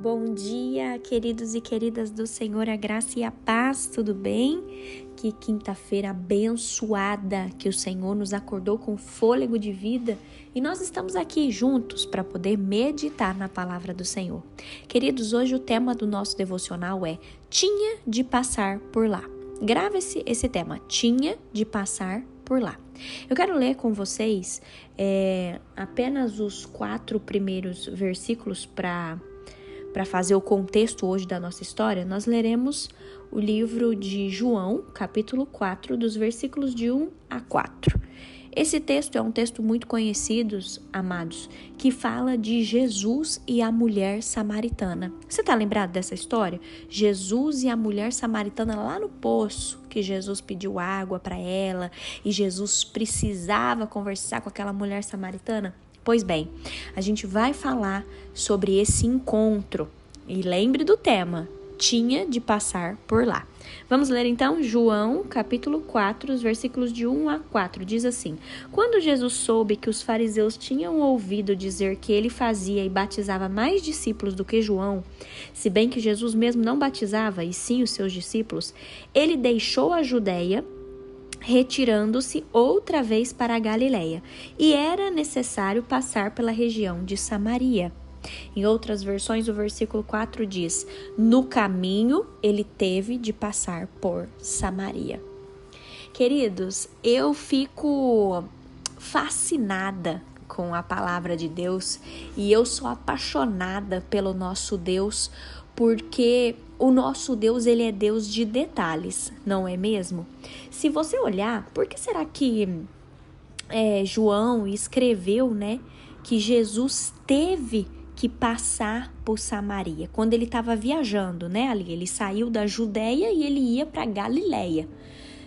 Bom dia, queridos e queridas do Senhor, a graça e a paz, tudo bem? Que quinta-feira abençoada, que o Senhor nos acordou com fôlego de vida e nós estamos aqui juntos para poder meditar na palavra do Senhor. Queridos, hoje o tema do nosso devocional é Tinha de passar por lá. Grava esse tema, tinha de passar por lá. Eu quero ler com vocês apenas os 4 primeiros versículos para fazer o contexto hoje da nossa história. Nós leremos o livro de João, capítulo 4, dos versículos de 1 a 4. Esse texto é um texto muito conhecido, amados, que fala de Jesus e a mulher samaritana. Você está lembrado dessa história? Jesus e a mulher samaritana lá no poço, que Jesus pediu água para ela e Jesus precisava conversar com aquela mulher samaritana? Pois bem, a gente vai falar sobre esse encontro e lembre do tema, tinha de passar por lá. Vamos ler então João, capítulo 4, os versículos de 1 a 4, diz assim: Quando Jesus soube que os fariseus tinham ouvido dizer que ele fazia e batizava mais discípulos do que João, se bem que Jesus mesmo não batizava, e sim os seus discípulos, ele deixou a Judeia, retirando-se outra vez para a Galileia, e era necessário passar pela região de Samaria. Em outras versões, o versículo 4 diz: no caminho ele teve de passar por Samaria. Queridos, eu fico fascinada com a palavra de Deus e eu sou apaixonada pelo nosso Deus, porque o nosso Deus, ele é Deus de detalhes, não é mesmo? Se você olhar, por que será que João escreveu, que Jesus teve que passar por Samaria? Quando ele estava viajando, ali, ele saiu da Judeia e ele ia para Galileia.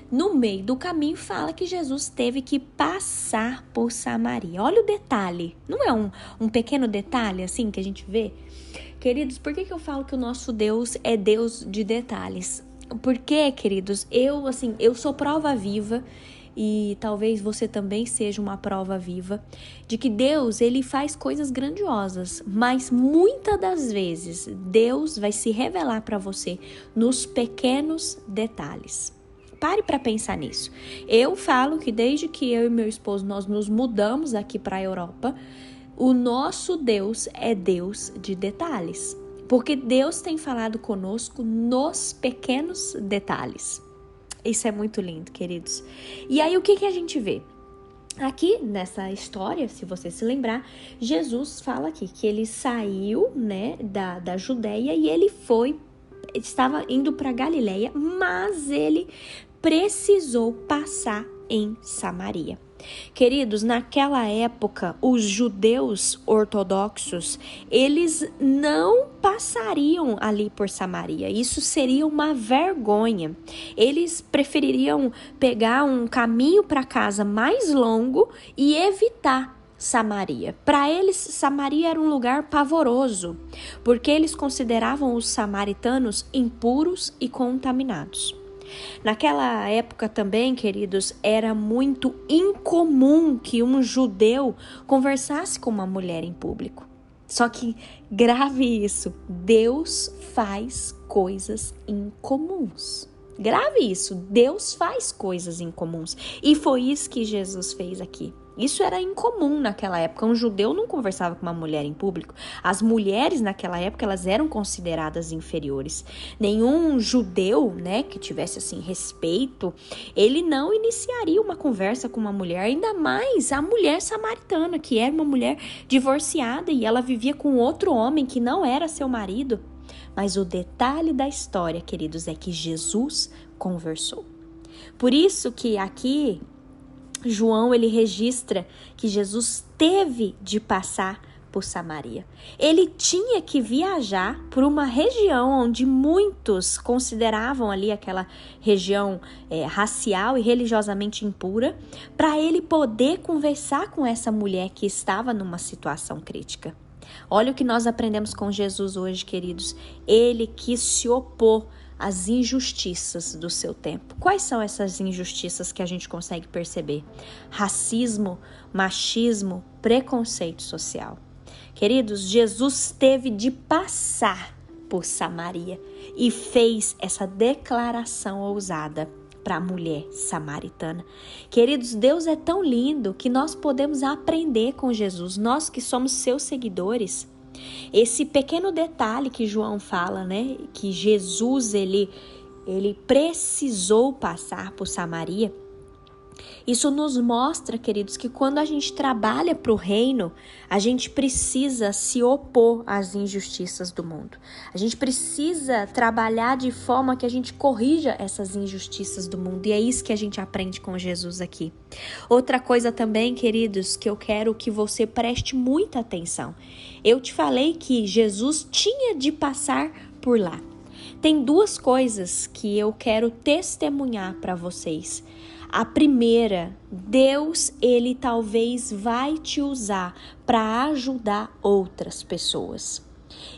No meio do caminho fala que Jesus teve que passar por Samaria. Olha o detalhe, não é um pequeno detalhe assim que a gente vê? Queridos, por que eu falo que o nosso Deus é Deus de detalhes? Porque, queridos, eu sou prova viva, e talvez você também seja uma prova viva, de que Deus, ele faz coisas grandiosas, mas muitas das vezes Deus vai se revelar para você nos pequenos detalhes. Pare para pensar nisso. Eu falo que desde que eu e meu esposo nós nos mudamos aqui para a Europa, o nosso Deus é Deus de detalhes, porque Deus tem falado conosco nos pequenos detalhes. Isso é muito lindo, queridos. E aí, o que a gente vê? Aqui, nessa história, se você se lembrar, Jesus fala aqui que ele saiu, da Judeia e ele estava indo para Galileia, mas ele precisou passar em Samaria. Queridos, naquela época, os judeus ortodoxos, eles não passariam ali por Samaria. Isso seria uma vergonha. Eles prefeririam pegar um caminho para casa mais longo e evitar Samaria. Para eles, Samaria era um lugar pavoroso, porque eles consideravam os samaritanos impuros e contaminados. Naquela época também, queridos, era muito incomum que um judeu conversasse com uma mulher em público. Só que, grave isso, Deus faz coisas incomuns. Grave isso, Deus faz coisas incomuns. E foi isso que Jesus fez aqui. Isso era incomum naquela época. Um judeu não conversava com uma mulher em público. As mulheres naquela época, elas eram consideradas inferiores. Nenhum judeu, que tivesse assim respeito, ele não iniciaria uma conversa com uma mulher, ainda mais a mulher samaritana, que era uma mulher divorciada e ela vivia com outro homem que não era seu marido. Mas o detalhe da história, queridos, é que Jesus conversou. Por isso que aqui João, ele registra que Jesus teve de passar por Samaria. Ele tinha que viajar por uma região onde muitos consideravam ali aquela região racial e religiosamente impura, para ele poder conversar com essa mulher que estava numa situação crítica. Olha o que nós aprendemos com Jesus hoje, queridos. Ele quis se opor às injustiças do seu tempo. Quais são essas injustiças que a gente consegue perceber? Racismo, machismo, preconceito social. Queridos, Jesus teve de passar por Samaria e fez essa declaração ousada para a mulher samaritana. Queridos, Deus é tão lindo que nós podemos aprender com Jesus, nós que somos seus seguidores. Esse pequeno detalhe que João fala, né, que Jesus ele precisou passar por Samaria. Isso nos mostra, queridos, que quando a gente trabalha para o reino, a gente precisa se opor às injustiças do mundo. A gente precisa trabalhar de forma que a gente corrija essas injustiças do mundo. E é isso que a gente aprende com Jesus aqui. Outra coisa também, queridos, que eu quero que você preste muita atenção. Eu te falei que Jesus tinha de passar por lá. Tem duas coisas que eu quero testemunhar para vocês. A primeira, Deus, ele talvez vai te usar para ajudar outras pessoas.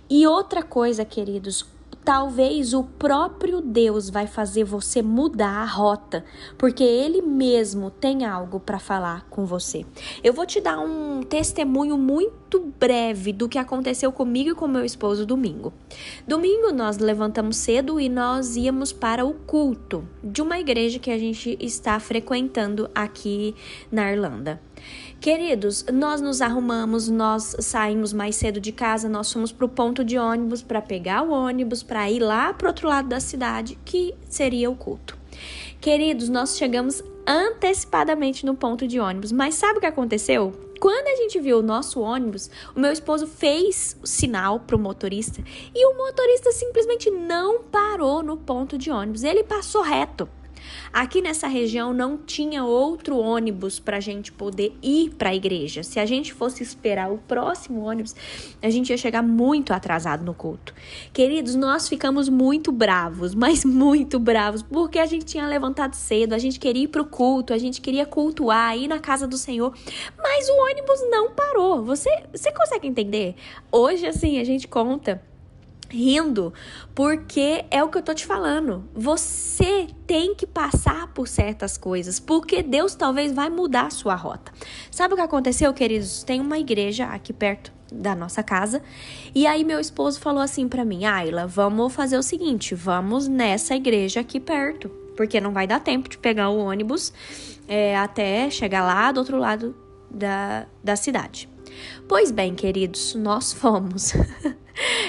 E outra coisa, queridos, talvez o próprio Deus vai fazer você mudar a rota, porque Ele mesmo tem algo para falar com você. Eu vou te dar um testemunho muito breve do que aconteceu comigo e com meu esposo domingo. Domingo nós levantamos cedo e nós íamos para o culto de uma igreja que a gente está frequentando aqui na Irlanda. Queridos, nós nos arrumamos, nós saímos mais cedo de casa, nós fomos para o ponto de ônibus para pegar o ônibus, para ir lá para o outro lado da cidade, que seria o culto. Queridos, nós chegamos antecipadamente no ponto de ônibus, mas sabe o que aconteceu? Quando a gente viu o nosso ônibus, o meu esposo fez o sinal para o motorista e o motorista simplesmente não parou no ponto de ônibus, ele passou reto. Aqui nessa região não tinha outro ônibus para a gente poder ir para a igreja. Se a gente fosse esperar o próximo ônibus, a gente ia chegar muito atrasado no culto. Queridos, nós ficamos muito bravos, mas muito bravos, porque a gente tinha levantado cedo, a gente queria ir para o culto, a gente queria cultuar, ir na casa do Senhor, mas o ônibus não parou. Você consegue entender? Hoje, assim, a gente conta rindo, porque é o que eu tô te falando. Você tem que passar por certas coisas, porque Deus talvez vai mudar a sua rota. Sabe o que aconteceu, queridos? Tem uma igreja aqui perto da nossa casa, e aí meu esposo falou assim pra mim: Ayla, vamos fazer o seguinte, vamos nessa igreja aqui perto, porque não vai dar tempo de pegar o ônibus até chegar lá do outro lado da cidade. Pois bem, queridos, nós fomos.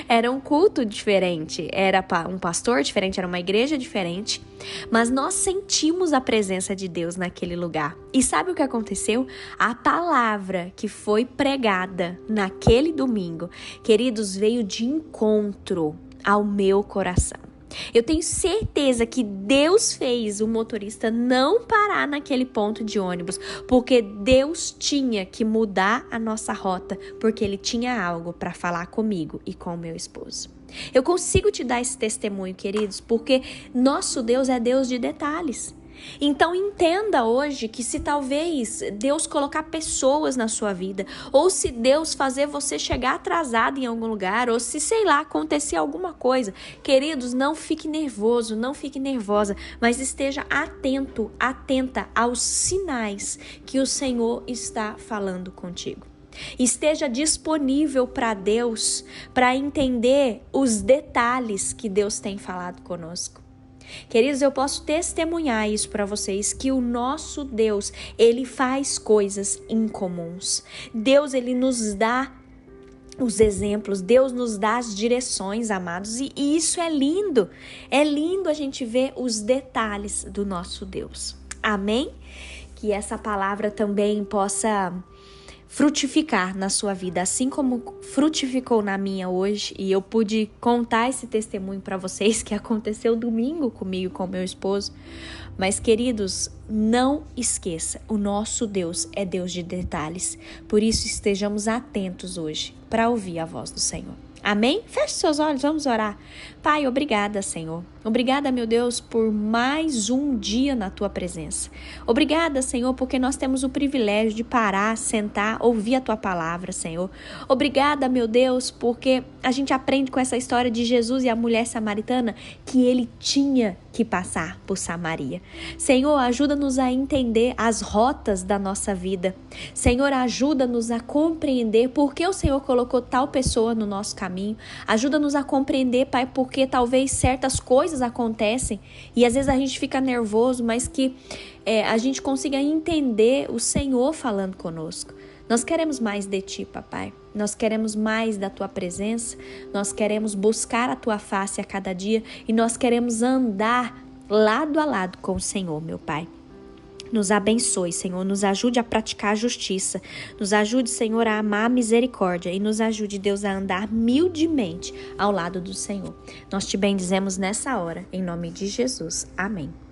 Era um culto diferente, era um pastor diferente, era uma igreja diferente, mas nós sentimos a presença de Deus naquele lugar. E sabe o que aconteceu? A palavra que foi pregada naquele domingo, queridos, veio de encontro ao meu coração. Eu tenho certeza que Deus fez o motorista não parar naquele ponto de ônibus, porque Deus tinha que mudar a nossa rota, porque Ele tinha algo para falar comigo e com o meu esposo. Eu consigo te dar esse testemunho, queridos, porque nosso Deus é Deus de detalhes. Então entenda hoje que se talvez Deus colocar pessoas na sua vida, ou se Deus fazer você chegar atrasado em algum lugar, ou se, sei lá, acontecer alguma coisa, queridos, não fique nervoso, não fique nervosa, mas esteja atento, atenta aos sinais que o Senhor está falando contigo. Esteja disponível para Deus, para entender os detalhes que Deus tem falado conosco. Queridos, eu posso testemunhar isso para vocês, que o nosso Deus, Ele faz coisas incomuns. Deus, Ele nos dá os exemplos, Deus nos dá as direções, amados, e isso é lindo a gente ver os detalhes do nosso Deus. Amém? Que essa palavra também possa frutificar na sua vida, assim como frutificou na minha hoje, e eu pude contar esse testemunho para vocês que aconteceu domingo comigo, com meu esposo. Mas, queridos, não esqueça, o nosso Deus é Deus de detalhes, por isso estejamos atentos hoje para ouvir a voz do Senhor. Amém? Feche seus olhos, vamos orar. Pai, obrigada, Senhor. Obrigada, meu Deus, por mais um dia na tua presença. Obrigada, Senhor, porque nós temos o privilégio de parar, sentar, ouvir a tua palavra, Senhor. Obrigada, meu Deus, porque a gente aprende com essa história de Jesus e a mulher samaritana que ele tinha que passar por Samaria. Senhor, ajuda-nos a entender as rotas da nossa vida. Senhor, ajuda-nos a compreender por que o Senhor colocou tal pessoa no nosso caminho. Ajuda-nos a compreender, Pai, porque talvez certas coisas acontecem e às vezes a gente fica nervoso, mas que a gente consiga entender o Senhor falando conosco. Nós queremos mais de Ti, Papai. Nós queremos mais da Tua presença. Nós queremos buscar a Tua face a cada dia e nós queremos andar lado a lado com o Senhor, meu Pai. Nos abençoe, Senhor, nos ajude a praticar a justiça, nos ajude, Senhor, a amar a misericórdia e nos ajude, Deus, a andar humildemente ao lado do Senhor. Nós te bendizemos nessa hora, em nome de Jesus. Amém.